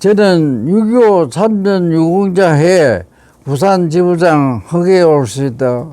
저는 6.25 참전 유공자회 부산 지부장 허계올수있다.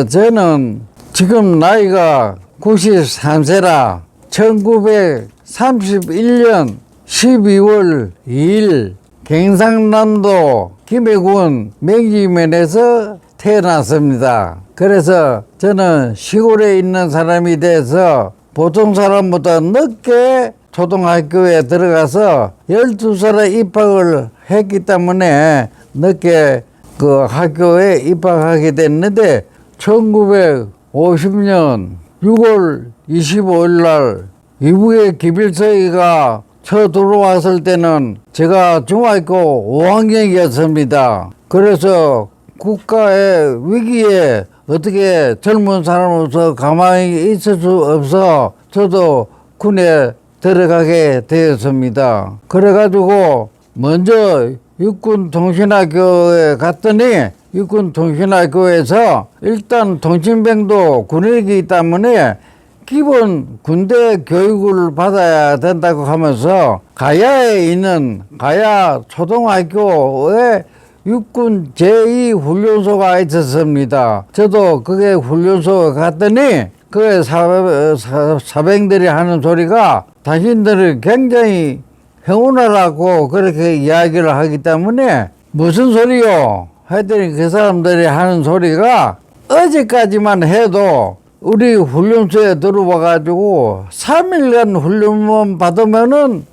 저는 지금 나이가 93세라 1931년 12월 2일 경상남도 김해군 맹지면에서 태어났습니다. 그래서 저는 시골에 있는 사람이 돼서 보통 사람보다 늦게 초등학교에 들어가서 12살에 입학을 했기 때문에 늦게 그 학교에 입학하게 됐는데 1950년 6월 25일 날 이북의 기필서기가 들어왔을 때는 제가 중학교 5학년이었습니다. 그래서 국가의 위기에 어떻게 젊은 사람으로서 가만히 있을 수 없어 저도 군에 들어가게 되었습니다. 그래가지고 먼저 육군통신학교에 갔더니 육군통신학교에서 일단 통신병도 군인이기 때문에 기본 군대 교육을 받아야 된다고 하면서 가야에 있는 가야 초등학교에 육군 제2훈련소가 있었습니다. 저도 그게 훈련소에 갔더니 그 사병들이 하는 소리가 당신들을 굉장히 행운하라고 그렇게 이야기를 하기 때문에 무슨 소리요? 하여튼 그 사람들이 하는 소리가 어제까지만 해도 우리 훈련소에 들어와가지고 3일간 훈련만 받으면은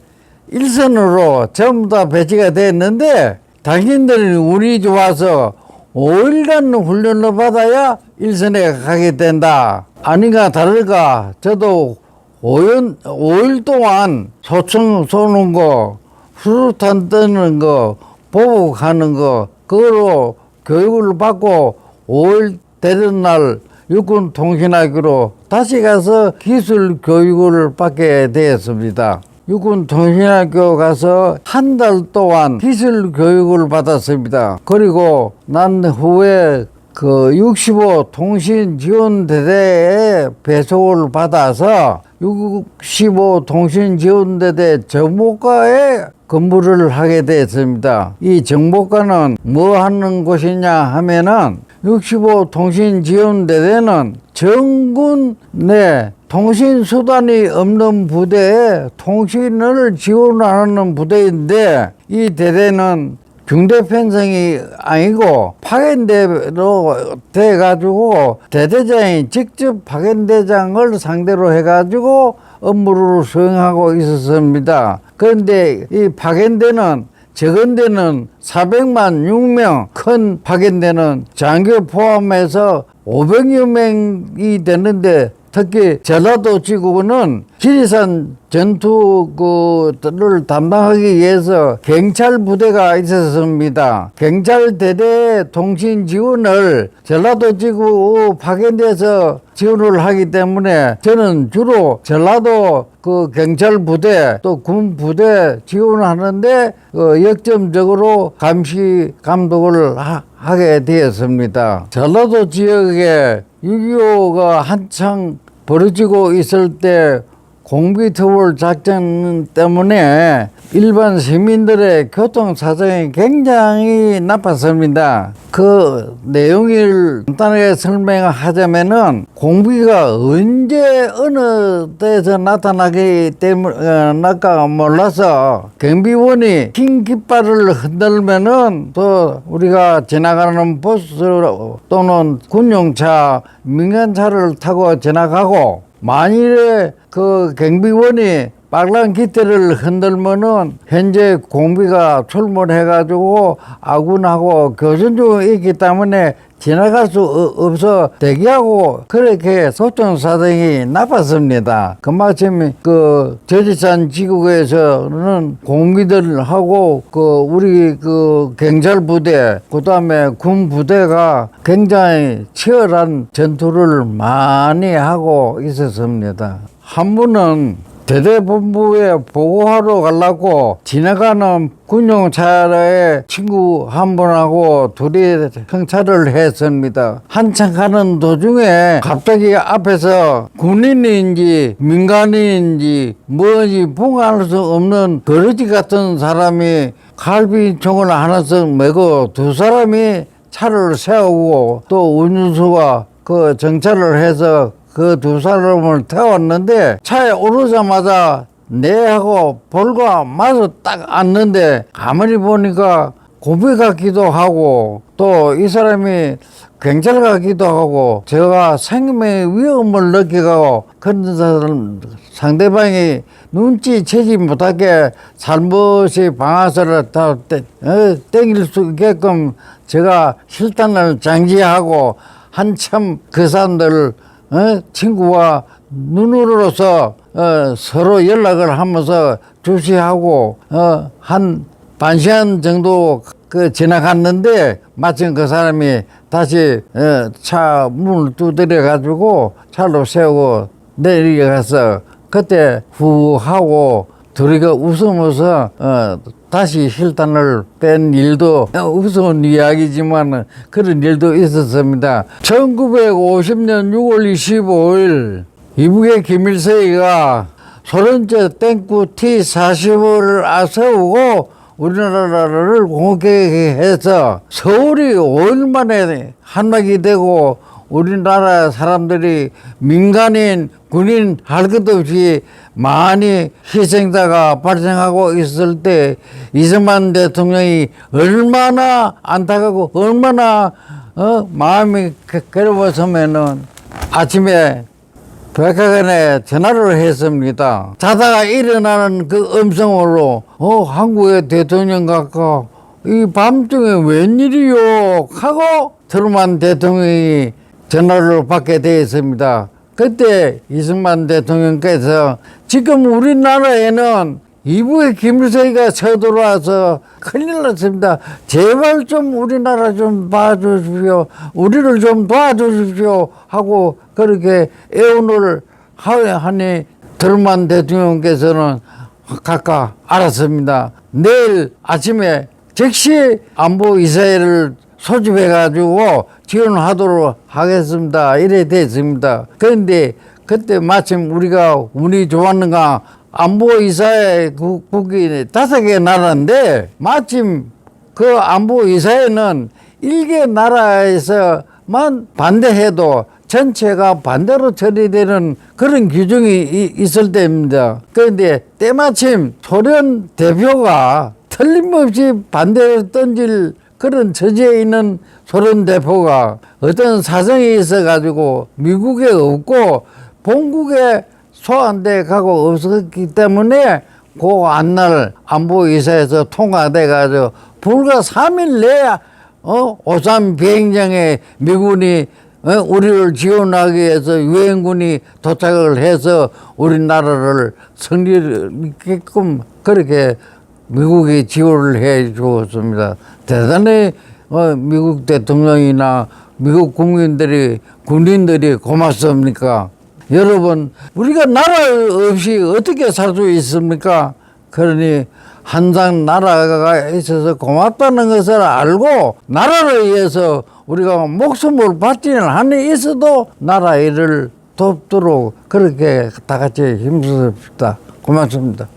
일선으로 전부 다 배치가 됐는데 당신들이 운이 좋아서 5일간 훈련을 받아야 일선에 가게 된다. 아닌가 다를까 저도 5일 동안 소총 쏘는 거, 수류탄 뜨는 거, 보복하는 거 그거로 교육을 받고 5일 되는 날 육군 통신학교로 다시 가서 기술 교육을 받게 되었습니다. 육군 통신학교 가서 한 달 동안 기술 교육을 받았습니다. 그리고 난 후에 그 65 통신지원대대에 배속을 받아서 65 통신지원대대 정보과에 근무를 하게 됐습니다. 이 정보과는 뭐 하는 곳이냐 하면은 65 통신지원대대는 전군 내 통신수단이 없는 부대에 통신을 지원하는 부대인데 이 대대는 중대 편성이 아니고 파견대로 돼가지고 대대장이 직접 파견대장을 상대로 해가지고 업무를 수행하고 있었습니다. 그런데 이 파견대는 적은 데는 400만 6명, 큰 파견대는 장교 포함해서 500여 명이 되는데 특히 전라도 지구는 지리산 전투를 담당하기 위해서 경찰 부대가 있었습니다. 경찰 대대 통신 지원을 전라도 지구 파견돼서 지원을 하기 때문에 저는 주로 전라도 그 경찰 부대 또 군 부대 지원을 하는데 역점적으로 감시 감독을 하게 되었습니다. 전라도 지역에 6.25가 한창 벌어지고 있을 때 공비터벌 작전 때문에 일반 시민들의 교통 사정이 굉장히 나빴습니다. 그 내용을 간단하게 설명하자면은 공비가 언제 어느 때에서 나타나기 때문에 나까 몰라서 경비원이 흰 깃발을 흔들면은 또 우리가 지나가는 버스 또는 군용차 민간차를 타고 지나가고 만일에 그 경비원이 빨간 깃대를 흔들면은 현재 공비가 출몰해가지고 아군하고 교전 중에 있기 때문에 지나갈 수 없어 대기하고 그렇게 소통사정이 나빴습니다. 그마침 그 저지산 지구에서는 공비들하고 그 우리 그 경찰 부대 그다음에 군 부대가 굉장히 치열한 전투를 많이 하고 있었습니다. 한 분은 대대본부에 보고하러 가려고 지나가는 군용차에 친구 한 분하고 둘이 정차를 했습니다. 한참 가는 도중에 갑자기 앞에서 군인인지 민간인인지 뭔지 봉할 수 없는 거러지 같은 사람이 갈비총을 하나씩 메고 두 사람이 차를 세우고 또 운전수가 그 정차를 해서 그 두 사람을 태웠는데 차에 오르자마자 내하고 볼과 마주 딱 앉는데 가만히 보니까 고비 같기도 하고 또 이 사람이 경찰 같기도 하고 제가 생명의 위험을 느끼고 그런 사람 상대방이 눈치채지 못하게 잘못이 방아쇠를 땡길 수 있게끔 제가 실탄을 장치하고 한참 그 사람들 친구와 눈으로서 서로 연락을 하면서 주시하고 한 반 시간 정도 그 지나갔는데 마침 그 사람이 다시 차 문을 두드려 가지고 차로 세우고 내려가서 그때 후 하고 둘이가 웃으면서 다시 실탄을 뺀 일도 우스운 이야기지만 그런 일도 있었습니다. 1950년 6월 25일 이북의 김일성이가 소련제 땡구 T-45를 앞세우고 우리나라를 공격해서 서울이 5일 만에 함락이 되고 우리나라 사람들이 민간인, 군인 할 것 없이 많이 희생자가 발생하고 있을 때 이승만 대통령이 얼마나 안타깝고 얼마나 마음이 괴로웠으면은 아침에 백악관에 전화를 했습니다. 자다가 일어나는 그 음성으로 한국의 대통령 같고 이 밤중에 웬일이요 하고 트루만 대통령이 전화를 받게 되었습니다. 그때 이승만 대통령께서 지금 우리나라에는 이북의 김일성이가 쳐들어와서 큰일 났습니다. 제발 좀 우리나라 좀 봐주십시오. 우리를 좀 도와주십시오. 하고 그렇게 애원을 하니 트루만 대통령께서는 각각 알았습니다. 내일 아침에 즉시 안보이사회를 소집해가지고 지원하도록 하겠습니다. 이래 됐습니다. 그런데 그때 마침 우리가 운이 좋았는가 안보이사회 국이 5개 나라인데 마침 그 안보이사회는 1개 나라에서만 반대해도 전체가 반대로 처리되는 그런 규정이 있을 때입니다. 그런데 때마침 소련 대표가 틀림없이 반대를 던질 그런 처지에 있는 소련 대표가 어떤 사정이 있어가지고 미국에 없고 본국에 소환돼 가고 없었기 때문에 그 안날 안보이사에서 통과돼가지고 불과 3일 내에 오산 비행장에 미군이 우리를 지원하기 위해서 유엔군이 도착을 해서 우리나라를 승리하게끔 그렇게 미국이 지원을 해 주었습니다. 대단히 미국 대통령이나 미국 국민들이 군인들이 고맙습니까? 여러분 우리가 나라 없이 어떻게 살 수 있습니까? 그러니 항상 나라가 있어서 고맙다는 것을 알고 나라를 위해서 우리가 목숨을 바치는 한이 있어도 나라 일을 돕도록 그렇게 다 같이 힘쓰십시다. 고맙습니다.